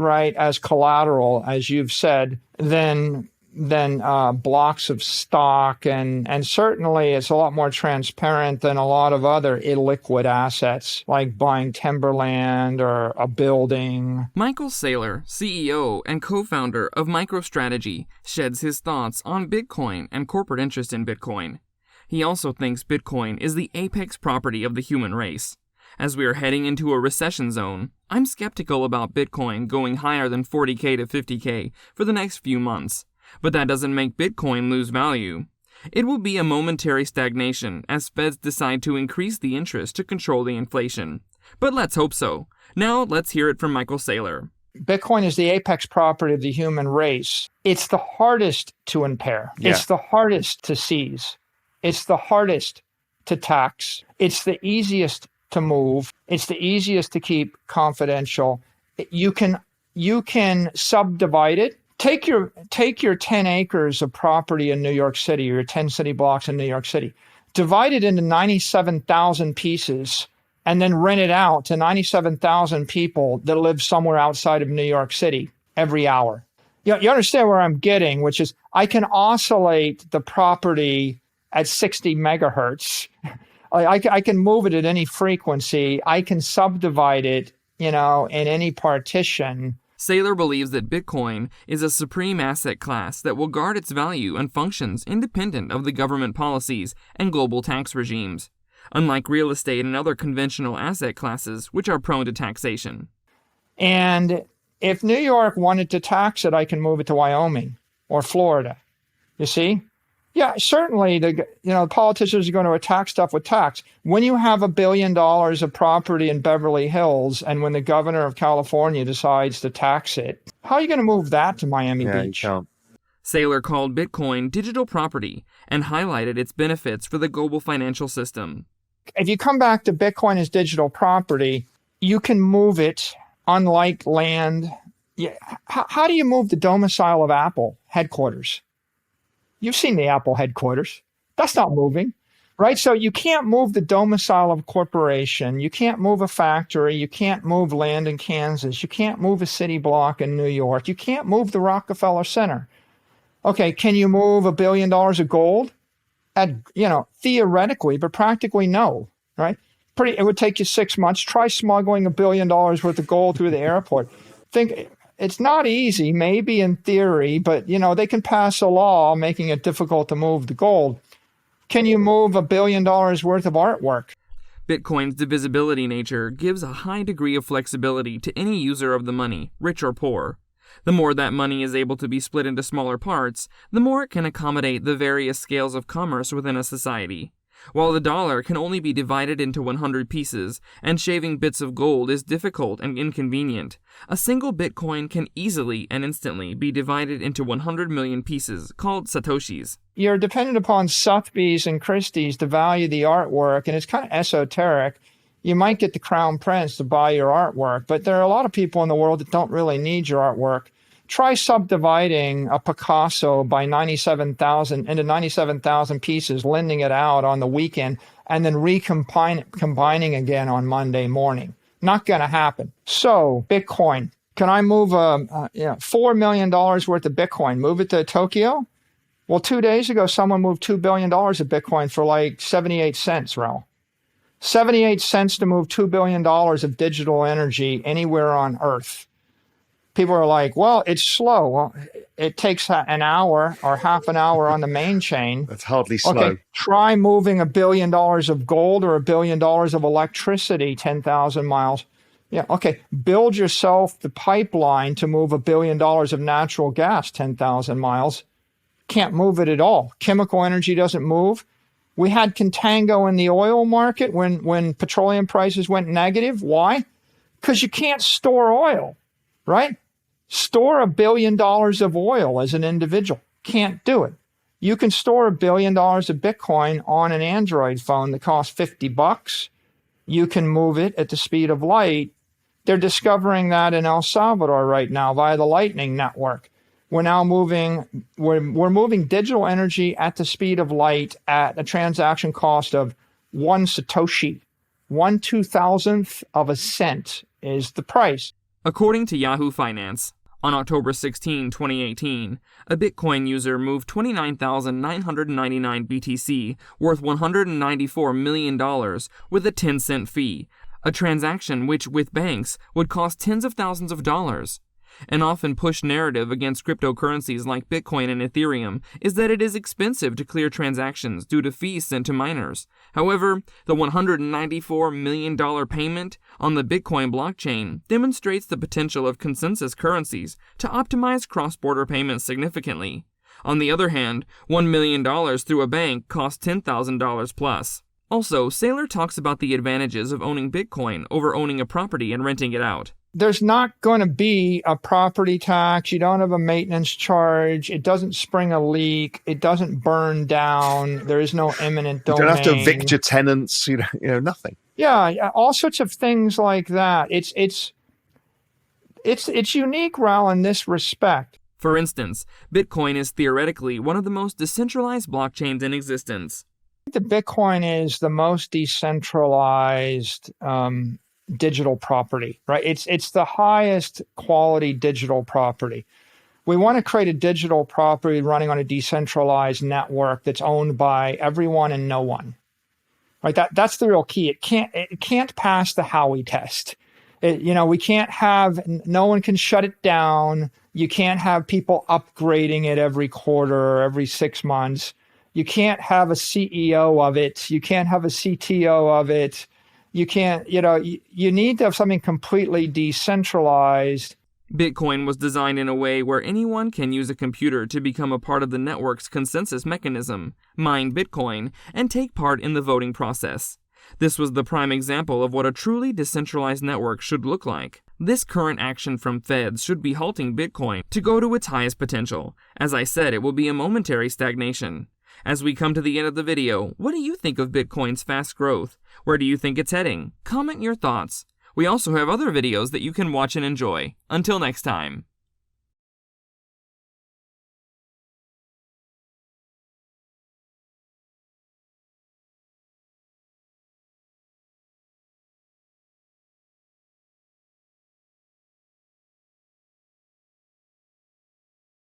right, as collateral, as you've said, than blocks of stock, and certainly it's a lot more transparent than a lot of other illiquid assets like buying timberland or a building. Michael Saylor, CEO and co-founder of MicroStrategy, sheds his thoughts on Bitcoin and corporate interest in Bitcoin. He also thinks Bitcoin is the apex property of the human race. As we are heading into a recession zone, I'm skeptical about Bitcoin going higher than 40K to 50K for the next few months. But that doesn't make Bitcoin lose value. It will be a momentary stagnation as Feds decide to increase the interest to control the inflation. But let's hope so. Now let's hear it from Michael Saylor. Bitcoin is the apex property of the human race. It's the hardest to impair. Yeah. It's the hardest to seize. It's the hardest to tax. It's the easiest to move. It's the easiest to keep confidential. You can subdivide it. Take your 10 acres of property in New York City, or your 10 city blocks in New York City, divide it into 97,000 pieces, and then rent it out to 97,000 people that live somewhere outside of New York City every hour. You understand where I'm getting, which is I can oscillate the property at 60 megahertz. I can move it at any frequency. I can subdivide it, in any partition. Saylor believes that Bitcoin is a supreme asset class that will guard its value and functions independent of the government policies and global tax regimes, unlike real estate and other conventional asset classes which are prone to taxation. And if New York wanted to tax it, I can move it to Wyoming or Florida. You see? Yeah, certainly the politicians are going to attack stuff with tax. When you have $1 billion of property in Beverly Hills, and when the governor of California decides to tax it, how are you going to move that to Miami Beach? Saylor called Bitcoin digital property and highlighted its benefits for the global financial system. If you come back to Bitcoin as digital property, you can move it, unlike land. Yeah. How do you move the domicile of Apple headquarters? You've seen the Apple headquarters. That's not moving, right? So you can't move the domicile of a corporation. You can't move a factory. You can't move land in Kansas. You can't move a city block in New York. You can't move the Rockefeller Center. Okay, can you move $1 billion of gold? Theoretically, but practically no, right? It would take you 6 months. Try smuggling $1 billion worth of gold through the airport. It's not easy, maybe in theory, but, they can pass a law making it difficult to move the gold. Can you move $1 billion worth of artwork? Bitcoin's divisibility nature gives a high degree of flexibility to any user of the money, rich or poor. The more that money is able to be split into smaller parts, the more it can accommodate the various scales of commerce within a society. While the dollar can only be divided into 100 pieces, and shaving bits of gold is difficult and inconvenient, a single Bitcoin can easily and instantly be divided into 100 million pieces, called satoshis. You're dependent upon Sotheby's and Christie's to value the artwork, and it's kind of esoteric. You might get the Crown Prince to buy your artwork, but there are a lot of people in the world that don't really need your artwork. Try subdividing a Picasso by 97,000 into 97,000 pieces, lending it out on the weekend, and then combining again on Monday morning. Not going to happen. So, Bitcoin. Can I move $4 million worth of Bitcoin? Move it to Tokyo? Well, 2 days ago, someone moved $2 billion of Bitcoin for like 78 cents, Rel. 78 cents to move $2 billion of digital energy anywhere on Earth. People are like, well, it's slow. Well, it takes an hour or half an hour on the main chain. That's hardly slow. Okay, try moving $1 billion of gold or $1 billion of electricity 10,000 miles. Yeah, okay. Build yourself the pipeline to move $1 billion of natural gas 10,000 miles. Can't move it at all. Chemical energy doesn't move. We had contango in the oil market when petroleum prices went negative. Why? Because you can't store oil, right? Store $1 billion of oil as an individual. Can't do it. You can store $1 billion of Bitcoin on an Android phone that costs $50. You can move it at the speed of light. They're discovering that in El Salvador right now via the Lightning Network. We're moving digital energy at the speed of light at a transaction cost of 1 Satoshi. 1/2000th of a cent is the price. According to Yahoo Finance, on October 16, 2018, a Bitcoin user moved 29,999 BTC worth $194 million with a 10-cent fee, a transaction which, with banks, would cost tens of thousands of dollars. An often pushed narrative against cryptocurrencies like Bitcoin and Ethereum is that it is expensive to clear transactions due to fees sent to miners. However, the $194 million payment on the Bitcoin blockchain demonstrates the potential of consensus currencies to optimize cross-border payments significantly. On the other hand, $1 million through a bank costs $10,000 plus. Also, Saylor talks about the advantages of owning Bitcoin over owning a property and renting it out. There's not going to be a property tax. You don't have a maintenance charge. It doesn't spring a leak. It doesn't burn down. There is no eminent domain. You don't have to evict your tenants. Nothing. Yeah, all sorts of things like that. It's unique, Raoul, in this respect. For instance, Bitcoin is theoretically one of the most decentralized blockchains in existence. The Bitcoin is the most decentralized digital property, right? It's the highest quality digital property. We want to create a digital property running on a decentralized network that's owned by everyone and no one, right? That's the real key. It can't pass the Howey test. We can't have, no one can shut it down. You can't have people upgrading it every quarter or every 6 months. You can't have a CEO of it. You can't have a CTO of it. You can't, you need to have something completely decentralized. Bitcoin was designed in a way where anyone can use a computer to become a part of the network's consensus mechanism, mine Bitcoin, and take part in the voting process. This was the prime example of what a truly decentralized network should look like. This current action from feds should be halting Bitcoin to go to its highest potential. As I said, it will be a momentary stagnation. As we come to the end of the video, what do you think of Bitcoin's fast growth? Where do you think it's heading? Comment your thoughts. We also have other videos that you can watch and enjoy. Until next time.